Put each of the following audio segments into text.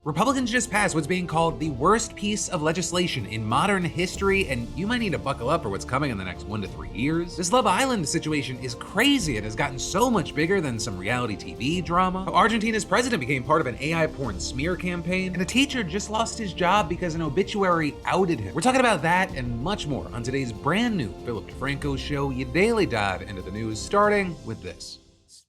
Republicans just passed what's being called the worst piece of legislation in modern history, and you might need to buckle up for what's coming in the next 1 to 3 years. This Love Island situation is crazy. It has gotten so much bigger than some reality TV drama. Argentina's president became part of an AI porn smear campaign, and a teacher just lost his job because an obituary outed him. We're talking about that and much more on today's brand new Philip DeFranco show. You daily dive into the news, starting with this.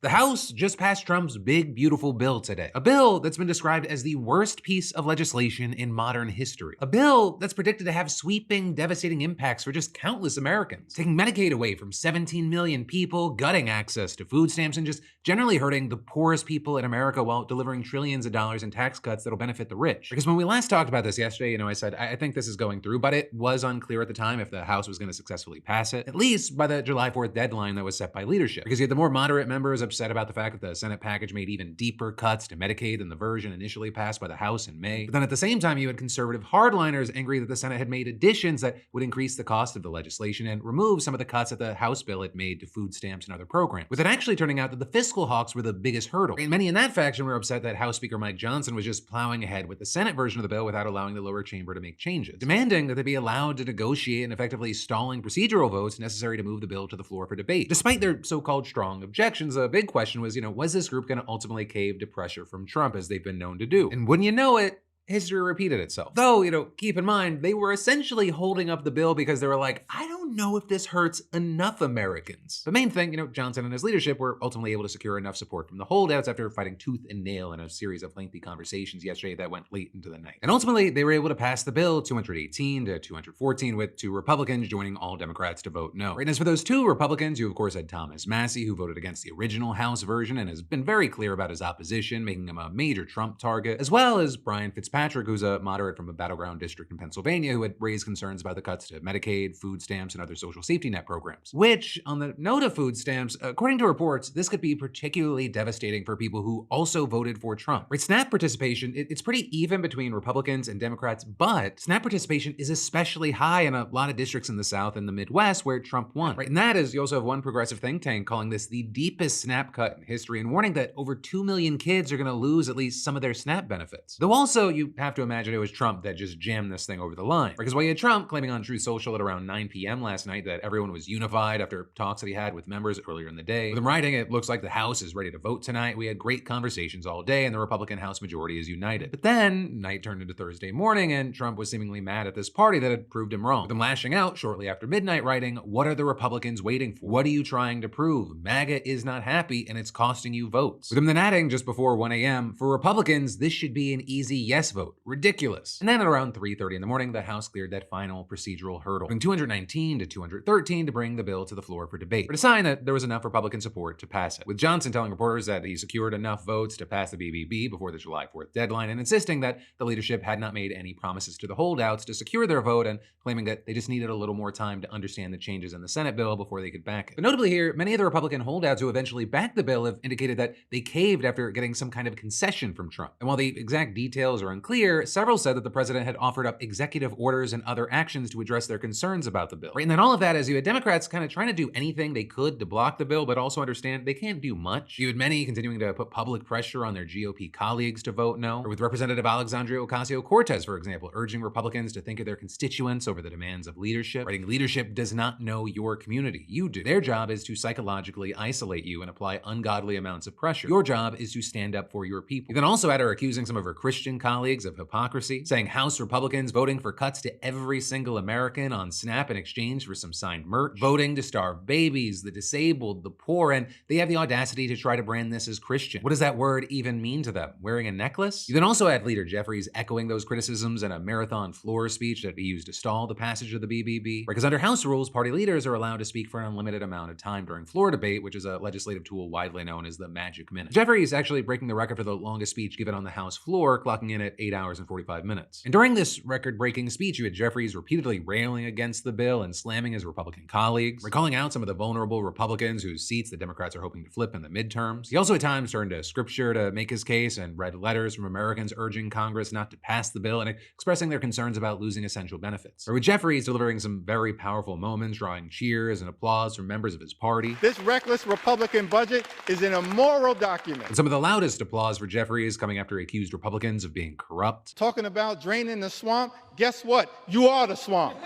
The House just passed Trump's big, beautiful bill today. A bill that's been described as the worst piece of legislation in modern history. A bill that's predicted to have sweeping, devastating impacts for just countless Americans. Taking Medicaid away from 17 million people, gutting access to food stamps, and just generally hurting the poorest people in America while delivering trillions of dollars in tax cuts that'll benefit the rich. Because when we last talked about this yesterday, I said, I think this is going through, but it was unclear at the time if the House was going to successfully pass it, at least by the July 4th deadline that was set by leadership. Because you had the more moderate members upset about the fact that the Senate package made even deeper cuts to Medicaid than the version initially passed by the House in May. But then at the same time, you had conservative hardliners angry that the Senate had made additions that would increase the cost of the legislation and remove some of the cuts that the House bill had made to food stamps and other programs. With it actually turning out that the fiscal hawks were the biggest hurdle. And many in that faction were upset that House Speaker Mike Johnson was just plowing ahead with the Senate version of the bill without allowing the lower chamber to make changes, demanding that they be allowed to negotiate and effectively stalling procedural votes necessary to move the bill to the floor for debate. Despite their so-called strong objections, a big question was this group going to ultimately cave to pressure from Trump as they've been known to do? And wouldn't you know it, history repeated itself. Though, keep in mind, they were essentially holding up the bill because they were like, I don't know if this hurts enough Americans. The main thing, Johnson and his leadership were ultimately able to secure enough support from the holdouts after fighting tooth and nail in a series of lengthy conversations yesterday that went late into the night. And ultimately, they were able to pass the bill 218 to 214 with 2 Republicans joining all Democrats to vote no. And as for those 2 Republicans, you of course had Thomas Massie, who voted against the original House version and has been very clear about his opposition, making him a major Trump target, as well as Brian Fitzpatrick, who's a moderate from a battleground district in Pennsylvania who had raised concerns about the cuts to Medicaid, food stamps, and other social safety net programs. Which, on the note of food stamps, according to reports, this could be particularly devastating for people who also voted for Trump. Right, SNAP participation, it's pretty even between Republicans and Democrats, but SNAP participation is especially high in a lot of districts in the South and the Midwest where Trump won. Right, and that is, you also have one progressive think tank calling this the deepest SNAP cut in history and warning that over 2 million kids are going to lose at least some of their SNAP benefits. Though also, you have to imagine it was Trump that just jammed this thing over the line. Because while you had Trump claiming on Truth Social at around 9 p.m. last night that everyone was unified after talks that he had with members earlier in the day, with him writing, it looks like the House is ready to vote tonight. We had great conversations all day and the Republican House majority is united. But then night turned into Thursday morning and Trump was seemingly mad at this party that had proved him wrong. With him lashing out shortly after midnight writing, what are the Republicans waiting for? What are you trying to prove? MAGA is not happy and it's costing you votes. With him then adding just before 1 a.m., for Republicans, this should be an easy yes vote. Ridiculous. And then at around 3:30 in the morning, the House cleared that final procedural hurdle, from 219 to 213 to bring the bill to the floor for debate, but a sign that there was enough Republican support to pass it. With Johnson telling reporters that he secured enough votes to pass the BBB before the July 4th deadline and insisting that the leadership had not made any promises to the holdouts to secure their vote and claiming that they just needed a little more time to understand the changes in the Senate bill before they could back it. But notably here, many of the Republican holdouts who eventually backed the bill have indicated that they caved after getting some kind of concession from Trump. And while the exact details are unclear, several said that the president had offered up executive orders and other actions to address their concerns about the bill. Right? And then all of that as you had Democrats kind of trying to do anything they could to block the bill, but also understand they can't do much. You had many continuing to put public pressure on their GOP colleagues to vote no, or with Representative Alexandria Ocasio-Cortez, for example, urging Republicans to think of their constituents over the demands of leadership. Writing, leadership does not know your community. You do. Their job is to psychologically isolate you and apply ungodly amounts of pressure. Your job is to stand up for your people. You then also had her accusing some of her Christian colleagues of hypocrisy, saying House Republicans voting for cuts to every single American on SNAP in exchange for some signed merch, voting to starve babies, the disabled, the poor, and they have the audacity to try to brand this as Christian. What does that word even mean to them? Wearing a necklace? You then also had Leader Jeffries echoing those criticisms in a marathon floor speech that he used to stall the passage of the BBB. Because under House rules, party leaders are allowed to speak for an unlimited amount of time during floor debate, which is a legislative tool widely known as the magic minute. Jeffries actually breaking the record for the longest speech given on the House floor, clocking in at 8 hours and 45 minutes. And during this record-breaking speech, you had Jeffries repeatedly railing against the bill and slamming his Republican colleagues, recalling out some of the vulnerable Republicans whose seats the Democrats are hoping to flip in the midterms. He also at times turned to scripture to make his case and read letters from Americans urging Congress not to pass the bill and expressing their concerns about losing essential benefits. Or with Jeffries delivering some very powerful moments, drawing cheers and applause from members of his party. This reckless Republican budget is an immoral document. And some of the loudest applause for Jeffries coming after he accused Republicans of being corrupt. Talking about draining the swamp, guess what? You are the swamp.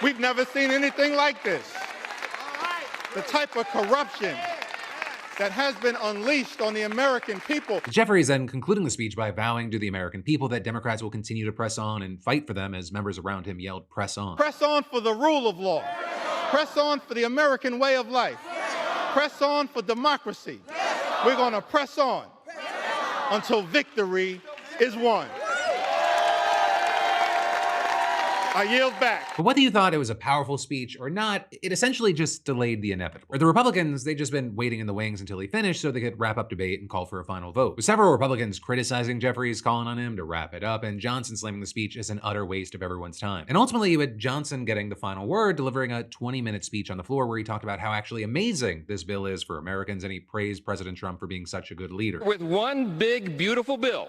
We've never seen anything like this. The type of corruption that has been unleashed on the American people. Jeffries then concluding the speech by vowing to the American people that Democrats will continue to press on and fight for them as members around him yelled, "Press on." Press on for the rule of law. Press on for the American way of life. Press on for democracy. We're going to press on until victory is won. I yield back. But whether you thought it was a powerful speech or not, it essentially just delayed the inevitable. Where the Republicans, they'd just been waiting in the wings until he finished so they could wrap up debate and call for a final vote. With several Republicans criticizing Jeffries, calling on him to wrap it up, and Johnson slamming the speech as an utter waste of everyone's time. And ultimately, you had Johnson getting the final word, delivering a 20-minute speech on the floor where he talked about how actually amazing this bill is for Americans, and he praised President Trump for being such a good leader. With one big, beautiful bill,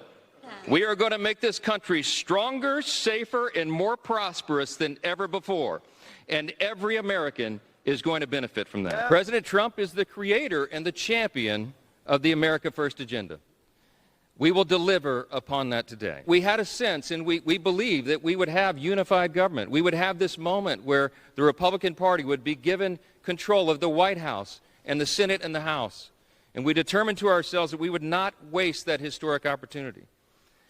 we are going to make this country stronger, safer, and more prosperous than ever before. And every American is going to benefit from that. President Trump is the creator and the champion of the America First agenda. We will deliver upon that today. We had a sense, and we believed that we would have unified government. We would have this moment where the Republican Party would be given control of the White House and the Senate and the House. And we determined to ourselves that we would not waste that historic opportunity.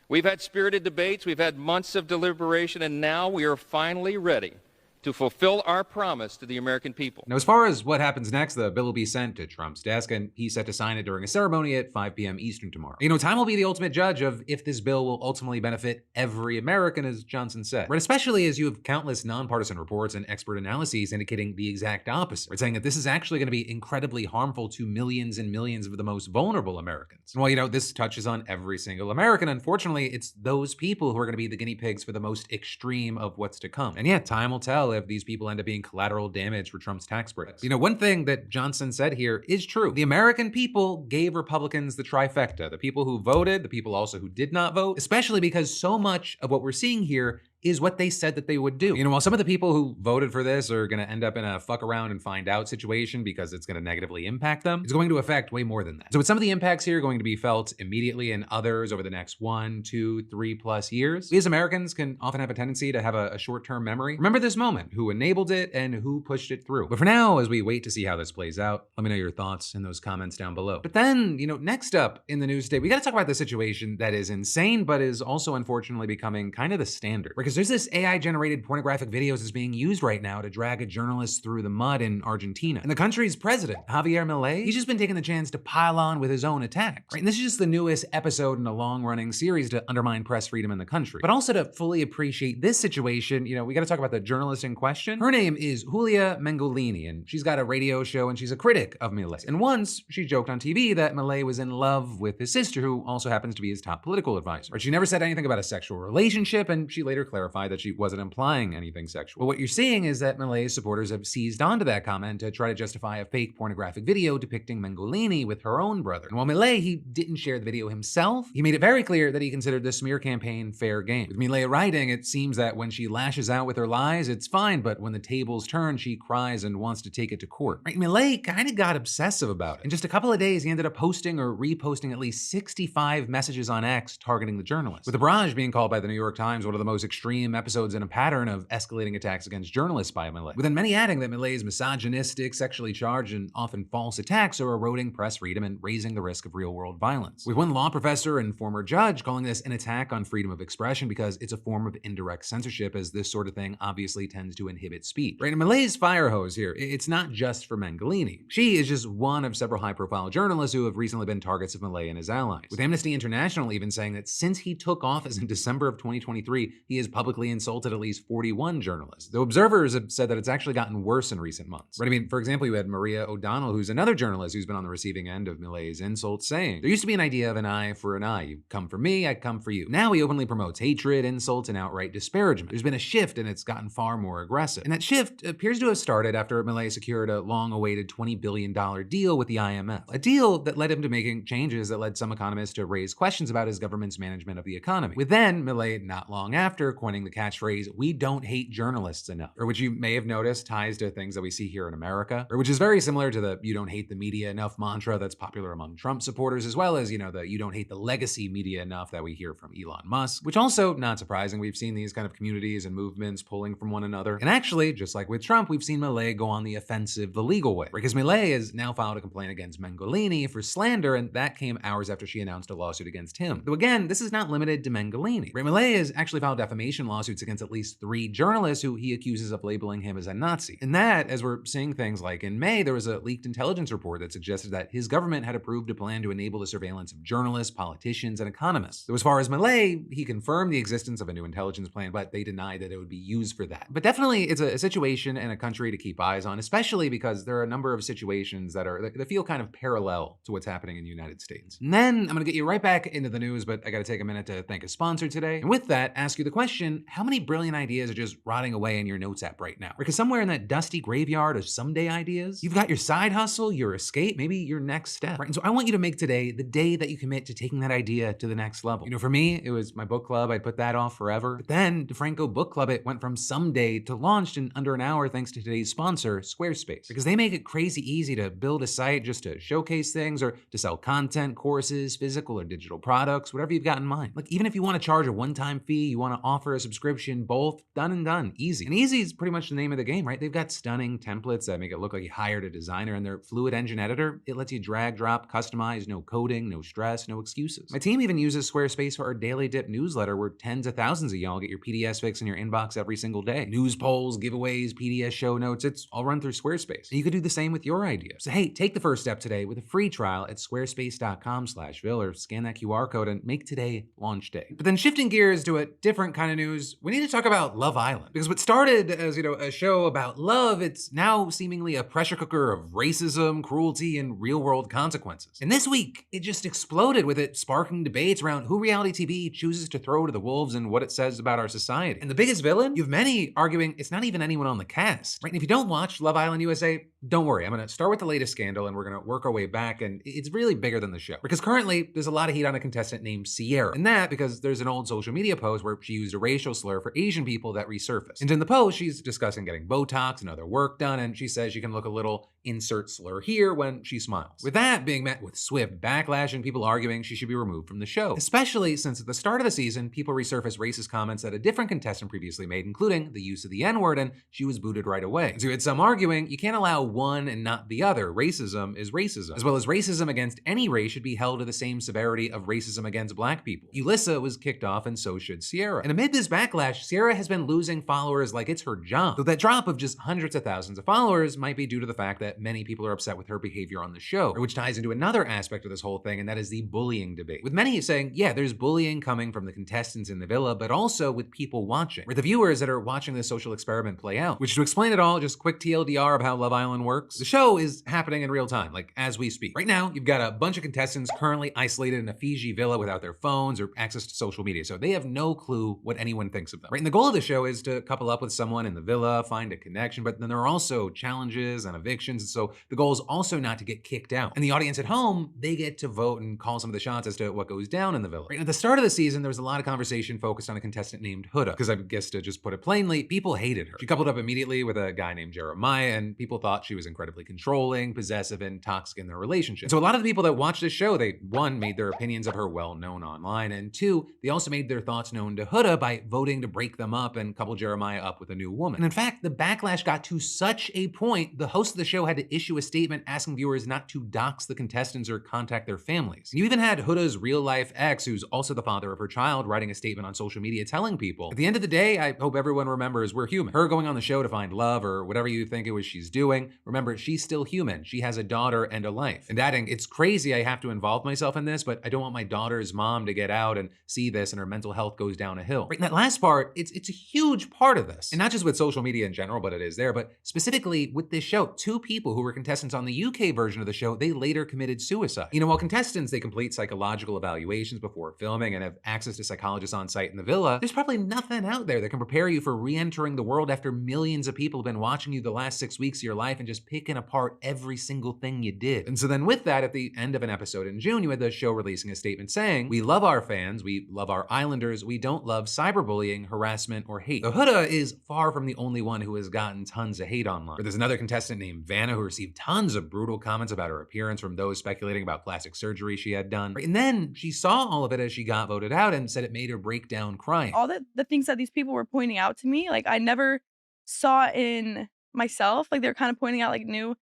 We've had spirited debates, we've had months of deliberation, and now we are finally ready to fulfill our promise to the American people. Now, as far as what happens next, the bill will be sent to Trump's desk, and he's set to sign it during a ceremony at 5 p.m. Eastern tomorrow. You know, time will be the ultimate judge of if this bill will ultimately benefit every American, as Johnson said. But especially as you have countless nonpartisan reports and expert analyses indicating the exact opposite. Right, saying that this is actually going to be incredibly harmful to millions and millions of the most vulnerable Americans. And while, you know, this touches on every single American, unfortunately, it's those people who are going to be the guinea pigs for the most extreme of what's to come. And yeah, time will tell if these people end up being collateral damage for Trump's tax breaks. You know, one thing that Johnson said here is true. The American people gave Republicans the trifecta. The people who voted, the people also who did not vote, especially because so much of what we're seeing here is what they said that they would do. You know, while some of the people who voted for this are gonna end up in a fuck around and find out situation because it's gonna negatively impact them, it's going to affect way more than that. So with some of the impacts here going to be felt immediately and others over the next 1, 2, 3+ years, we as Americans can often have a tendency to have a short-term memory. Remember this moment, who enabled it and who pushed it through. But for now, as we wait to see how this plays out, let me know your thoughts in those comments down below. But then, you know, next up in the news today, we gotta talk about the situation that is insane, but is also unfortunately becoming kind of the standard. Because there's this AI-generated pornographic videos that's being used right now to drag a journalist through the mud in Argentina. And the country's president, Javier Milei, he's just been taking the chance to pile on with his own attacks. Right? And this is just the newest episode in a long-running series to undermine press freedom in the country. But also to fully appreciate this situation, you know, we gotta talk about the journalist in question. Her name is Julia Mengolini, and she's got a radio show and she's a critic of Milei. And once she joked on TV that Milei was in love with his sister, who also happens to be his top political advisor. Right? She never said anything about a sexual relationship, and she later clarified that she wasn't implying anything sexual. But what you're seeing is that Milei's supporters have seized onto that comment to try to justify a fake pornographic video depicting Mengolini with her own brother. And while Milei, he didn't share the video himself, he made it very clear that he considered the smear campaign fair game. With Milei writing, it seems that when she lashes out with her lies, it's fine, but when the tables turn, she cries and wants to take it to court. Right? Milei kind of got obsessive about it. In just a couple of days, he ended up posting or reposting at least 65 messages on X targeting the journalist, with the barrage being called by the New York Times one of the most extreme episodes in a pattern of escalating attacks against journalists by Milei, with many adding that Milei's misogynistic, sexually charged, and often false attacks are eroding press freedom and raising the risk of real-world violence. With one law professor and former judge calling this an attack on freedom of expression because it's a form of indirect censorship, as this sort of thing obviously tends to inhibit speech. Right, and Milei's fire hose here, it's not just for Mengolini. She is just one of several high-profile journalists who have recently been targets of Milei and his allies, with Amnesty International even saying that since he took office in December of 2023, he has publicly insulted at least 41 journalists. Though observers have said that it's actually gotten worse in recent months. Right? I mean, for example, you had Maria O'Donnell, who's another journalist who's been on the receiving end of Milei's insults, saying, "There used to be an idea of an eye for an eye. You come for me, I come for you. Now he openly promotes hatred, insults, and outright disparagement. There's been a shift, and it's gotten far more aggressive." And that shift appears to have started after Milei secured a long-awaited $20 billion deal with the IMF. A deal that led him to making changes that led some economists to raise questions about his government's management of the economy. With then, Milei, not long after, coining coining the catchphrase, "We don't hate journalists enough," or which you may have noticed ties to things that we see here in America, or which is very similar to the "you don't hate the media enough" mantra that's popular among Trump supporters, as well as, the "you don't hate the legacy media enough" that we hear from Elon Musk, which also, not surprising, we've seen these kind of communities and movements pulling from one another. And actually, just like with Trump, we've seen Milei go on the offensive the legal way, because Milei has now filed a complaint against Mengolini for slander, and that came hours after she announced a lawsuit against him. Though again, this is not limited to Mengolini. Milei has actually filed defamation lawsuits against at least 3 journalists who he accuses of labeling him as a Nazi. And that, as we're seeing things like in May, there was a leaked intelligence report that suggested that his government had approved a plan to enable the surveillance of journalists, politicians, and economists. So as far as Milei, he confirmed the existence of a new intelligence plan, but they denied that it would be used for that. But definitely, it's a situation and a country to keep eyes on, especially because there are a number of situations that feel kind of parallel to what's happening in the United States. And then I'm gonna get you right back into the news, but I gotta take a minute to thank a sponsor today. And with that, ask you the question, how many brilliant ideas are just rotting away in your notes app right now? Because somewhere in that dusty graveyard of someday ideas, you've got your side hustle, your escape, maybe your next step, right? And so I want you to make today the day that you commit to taking that idea to the next level. For me, it was my book club. I'd put that off forever. But then DeFranco Book Club, it went from someday to launched in under an hour thanks to today's sponsor, Squarespace. Because they make it crazy easy to build a site just to showcase things or to sell content, courses, physical or digital products, whatever you've got in mind. Like even if you want to charge a one-time fee, you want to offer a subscription, both done and done, easy. And easy is pretty much the name of the game, right? They've got stunning templates that make it look like you hired a designer, and their Fluid Engine editor, it lets you drag, drop, customize, no coding, no stress, no excuses. My team even uses Squarespace for our Daily Dip newsletter, where tens of thousands of y'all get your PDS fix in your inbox every single day. News polls, giveaways, PDS show notes, it's all run through Squarespace. And you could do the same with your ideas. So hey, take the first step today with a free trial at squarespace.com/Vil, or scan that QR code and make today launch day. But then shifting gears to a different kind of news, we need to talk about Love Island. Because what started as, a show about love, it's now seemingly a pressure cooker of racism, cruelty, and real-world consequences. And this week, it just exploded, with it sparking debates around who reality TV chooses to throw to the wolves and what it says about our society. And the biggest villain? You have many arguing it's not even anyone on the cast, right? And if you don't watch Love Island USA, don't worry. I'm gonna start with the latest scandal and we're gonna work our way back, and it's really bigger than the show. Because currently, there's a lot of heat on a contestant named Sierra. And that because there's an old social media post where she used a racial slur for Asian people that resurfaced. And in the post, she's discussing getting Botox and other work done, and she says she can look a little insert slur here when she smiles. With that being met with swift backlash and people arguing she should be removed from the show. Especially since at the start of the season, people resurfaced racist comments that a different contestant previously made, including the use of the N-word, and she was booted right away. So you had some arguing, you can't allow one and not the other. Racism is racism. As well as racism against any race should be held to the same severity of racism against black people. Ulyssa was kicked off, and so should Sierra. And amid this backlash, Sierra has been losing followers like it's her job. Though that drop of just hundreds of thousands of followers might be due to the fact that many people are upset with her behavior on the show, which ties into another aspect of this whole thing, and that is the bullying debate. With many saying, yeah, there's bullying coming from the contestants in the villa, but also with people watching, or the viewers that are watching the social experiment play out. Which, to explain it all, just quick TLDR of how Love Island works. The show is happening in real time, like as we speak. Right now, you've got a bunch of contestants currently isolated in a Fiji villa without their phones or access to social media, so they have no clue what anyone thinks of them. Right, and the goal of the show is to couple up with someone in the villa, find a connection, but then there are also challenges and evictions, and so the goal is also not to get kicked out. And the audience at home, they get to vote and call some of the shots as to what goes down in the villa. Right, at the start of the season, there was a lot of conversation focused on a contestant named Huda, because I guess to just put it plainly, people hated her. She coupled up immediately with a guy named Jeremiah, and people thought she was incredibly controlling, possessive, and toxic in their relationship. And so a lot of the people that watched this show, they, one, made their opinions of her well known online, and two, they also made their thoughts known to Huda by voting to break them up and couple Jeremiah up with a new woman. And in fact, the backlash got to such a point, the host of the show had to issue a statement asking viewers not to dox the contestants or contact their families. And you even had Huda's real-life ex, who's also the father of her child, writing a statement on social media telling people, at the end of the day, I hope everyone remembers we're human. Her going on the show to find love or whatever you think it was she's doing, remember, she's still human. She has a daughter and a life. And adding, it's crazy I have to involve myself in this, but I don't want my daughter's mom to get out and see this and her mental health goes down a hill. Right, and that last part, it's a huge part of this. And not just with social media in general, but it is there, but specifically with this show, two people people who were contestants on the UK version of the show, they later committed suicide. While contestants, they complete psychological evaluations before filming and have access to psychologists on site in the villa, there's probably nothing out there that can prepare you for re-entering the world after millions of people have been watching you the last 6 weeks of your life and just picking apart every single thing you did. And so then with that, at the end of an episode in June, you had the show releasing a statement saying, "We love our fans, we love our islanders, we don't love cyberbullying, harassment, or hate." The Huda is far from the only one who has gotten tons of hate online. But there's another contestant named Vanna who received tons of brutal comments about her appearance from those speculating about plastic surgery she had done. And then she saw all of it as she got voted out and said it made her break down crying. All the things that these people were pointing out to me, like I never saw in myself. Like they're kind of pointing out like new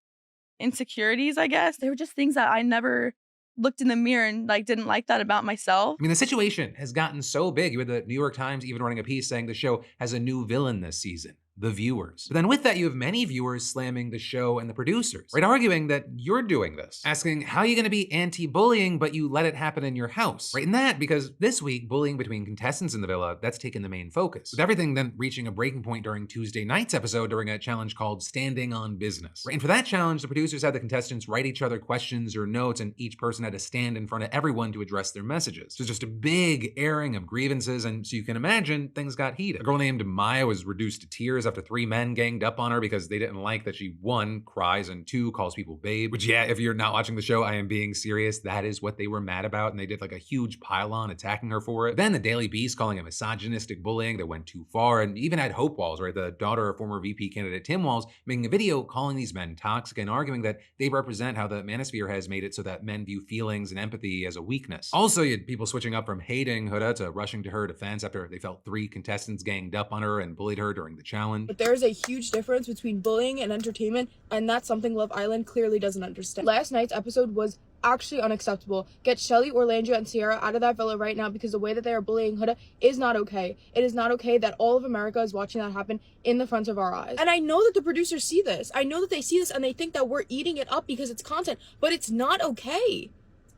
insecurities, I guess. They were just things that I never looked in the mirror and like didn't like that about myself. I mean, the situation has gotten so big. You had the New York Times even running a piece saying the show has a new villain this season: the viewers. But then with that, you have many viewers slamming the show and the producers, right? Arguing that you're doing this, asking how are you gonna be anti-bullying, but you let it happen in your house, right? And that because this week, bullying between contestants in the villa, that's taken the main focus. With everything then reaching a breaking point during Tuesday night's episode during a challenge called Standing on Business, right? And for that challenge, the producers had the contestants write each other questions or notes, and each person had to stand in front of everyone to address their messages. So just a big airing of grievances, and so you can imagine things got heated. A girl named Maya was reduced to tears after 3 men ganged up on her because they didn't like that she, 1, cries, and 2, calls people babe. Which, yeah, if you're not watching the show, I am being serious. That is what they were mad about, and they did like a huge pile-on attacking her for it. Then the Daily Beast calling it misogynistic bullying that went too far, and even had Hope Walls, right, the daughter of former VP candidate Tim Walz, making a video calling these men toxic and arguing that they represent how the manosphere has made it so that men view feelings and empathy as a weakness. Also, you had people switching up from hating Huda to rushing to her defense after they felt 3 contestants ganged up on her and bullied her during the challenge. But there's a huge difference between bullying and entertainment, and that's something Love Island clearly doesn't understand. Last night's episode was actually unacceptable. Get Shelly, Orlando, and Sierra out of that villa right now, because the way that they are bullying Huda is not okay. It is not okay that all of America is watching that happen in the front of our eyes. And I know that the producers see this. I know that they see this and they think that we're eating it up because it's content, but it's not okay.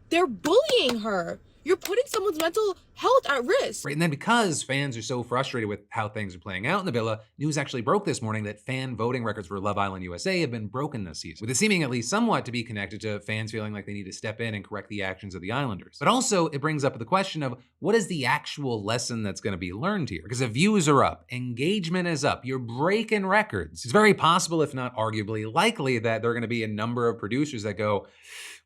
They're bullying her. You're putting someone's mental health at risk. Right, and then because fans are so frustrated with how things are playing out in the villa, news actually broke this morning that fan voting records for Love Island USA have been broken this season, with it seeming at least somewhat to be connected to fans feeling like they need to step in and correct the actions of the Islanders. But also, it brings up the question of what is the actual lesson that's going to be learned here? Because if views are up, engagement is up, you're breaking records, it's very possible, if not arguably likely, that there are going to be a number of producers that go,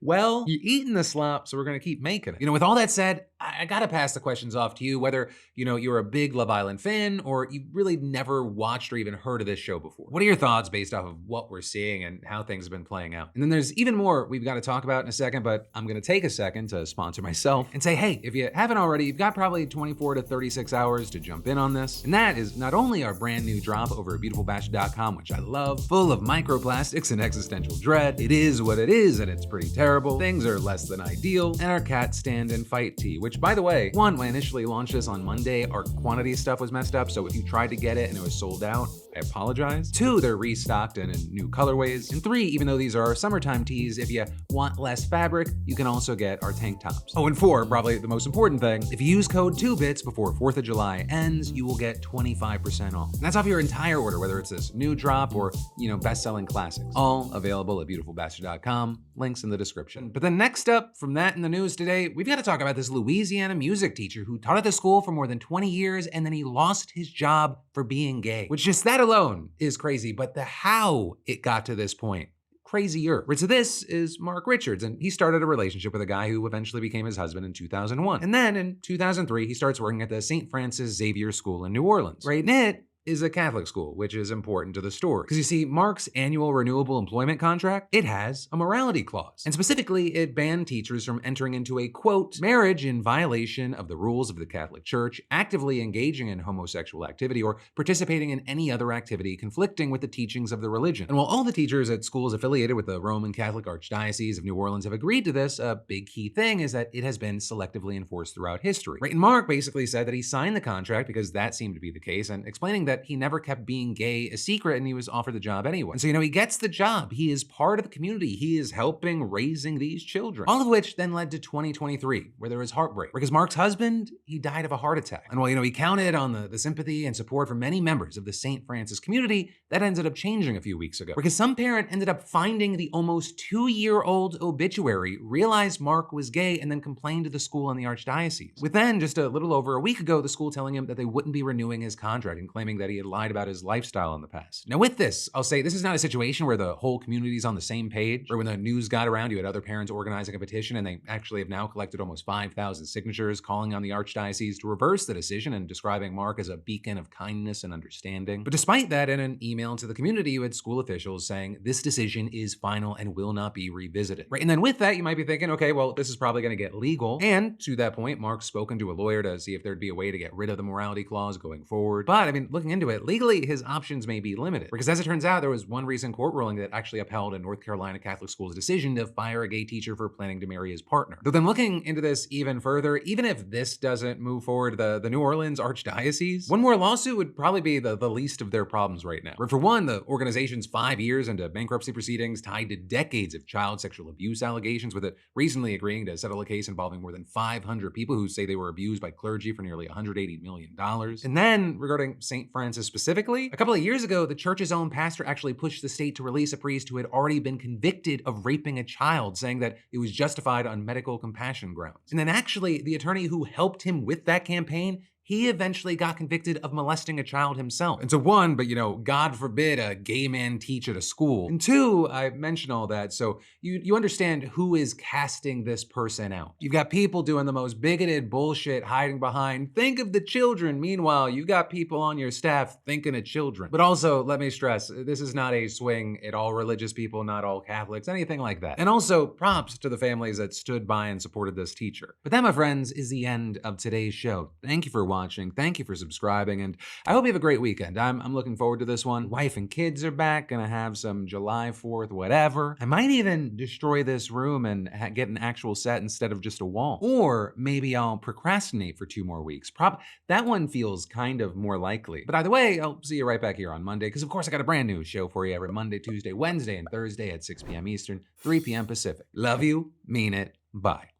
well, you're eating the slop, so we're going to keep making it. With all that said, I got to pass the questions off to you, whether, you're a big Love Island fan or you really never watched or even heard of this show before. What are your thoughts based off of what we're seeing and how things have been playing out? And then there's even more we've got to talk about in a second, but I'm going to take a second to sponsor myself and say, hey, if you haven't already, you've got probably 24 to 36 hours to jump in on this. And that is not only our brand new drop over at beautifulbashed.com, which I love, full of microplastics and existential dread. It is what it is, and it's pretty terrible. Things are less than ideal. And our cat stand and fight tee, which by the way, 1, when I initially launched this on Monday, our quantity stuff was messed up. So if you tried to get it and it was sold out, I apologize. 2, they're restocked and in new colorways. And 3, even though these are our summertime tees, if you want less fabric, you can also get our tank tops. Oh, and 4, probably the most important thing, if you use code 2bits before 4th of July ends, you will get 25% off. And that's off your entire order, whether it's this new drop or, best-selling classics. All available at beautifulbashed.com. Links in the description. But then next up from that in the news today, we've got to talk about this Louisiana music teacher who taught at the school for more than 20 years and then he lost his job for being gay, which just that alone is crazy, but the how it got to this point, crazier. Right, so this is Mark Richards, and he started a relationship with a guy who eventually became his husband in 2001. And then in 2003, he starts working at the St. Francis Xavier School in New Orleans. Right, and it is a Catholic school, which is important to the story. Because you see, Mark's annual renewable employment contract, it has a morality clause. And specifically, it banned teachers from entering into a, quote, marriage in violation of the rules of the Catholic Church, actively engaging in homosexual activity, or participating in any other activity conflicting with the teachings of the religion. And while all the teachers at schools affiliated with the Roman Catholic Archdiocese of New Orleans have agreed to this, a big key thing is that it has been selectively enforced throughout history. Right, and Mark basically said that he signed the contract because that seemed to be the case, and explaining that that he never kept being gay a secret and he was offered the job anyway. And so, he gets the job. He is part of the community. He is helping raising these children. All of which then led to 2023, where there was heartbreak. Because Mark's husband, he died of a heart attack. And while, he counted on the sympathy and support from many members of the St. Francis community, that ended up changing a few weeks ago. Because some parent ended up finding the almost 2-year-old obituary, realized Mark was gay, and then complained to the school and the archdiocese. With then, just a little over a week ago, the school telling him that they wouldn't be renewing his contract and claiming that he had lied about his lifestyle in the past. Now with this, I'll say this is not a situation where the whole community's on the same page, or when the news got around, you had other parents organizing a petition, and they actually have now collected almost 5,000 signatures calling on the archdiocese to reverse the decision and describing Mark as a beacon of kindness and understanding. But despite that, in an email to the community, you had school officials saying this decision is final and will not be revisited. Right, and then with that, you might be thinking, okay, well, this is probably going to get legal. And to that point, Mark's spoken to a lawyer to see if there'd be a way to get rid of the morality clause going forward. But I mean, looking into it, legally, his options may be limited. Because as it turns out, there was one recent court ruling that actually upheld a North Carolina Catholic school's decision to fire a gay teacher for planning to marry his partner. Though then looking into this even further, even if this doesn't move forward, the New Orleans Archdiocese, one more lawsuit would probably be the least of their problems right now. For one, the organization's 5 years into bankruptcy proceedings tied to decades of child sexual abuse allegations, with it recently agreeing to settle a case involving more than 500 people who say they were abused by clergy for nearly $180 million. And then, regarding St. Francis specifically, a couple of years ago, the church's own pastor actually pushed the state to release a priest who had already been convicted of raping a child, saying that it was justified on medical compassion grounds. And then actually, the attorney who helped him with that campaign, he eventually got convicted of molesting a child himself. And so one, but God forbid a gay man teach at a school. And two, I mention all that so you understand who is casting this person out. You've got people doing the most bigoted bullshit, hiding behind, think of the children. Meanwhile, you got people on your staff thinking of children. But also, let me stress, this is not a swing at all religious people, not all Catholics, anything like that. And also, props to the families that stood by and supported this teacher. But that, my friends, is the end of today's show. Thank you for watching. Thank you for subscribing, and I hope you have a great weekend. I'm looking forward to this one. Wife and kids are back, gonna have some July 4th whatever. I might even destroy this room and get an actual set instead of just a wall. Or maybe I'll procrastinate for 2 more weeks. That one feels kind of more likely. But either way, I'll see you right back here on Monday, because of course I got a brand new show for you every Monday, Tuesday, Wednesday, and Thursday at 6 p.m. Eastern, 3 p.m. Pacific. Love you, mean it, bye.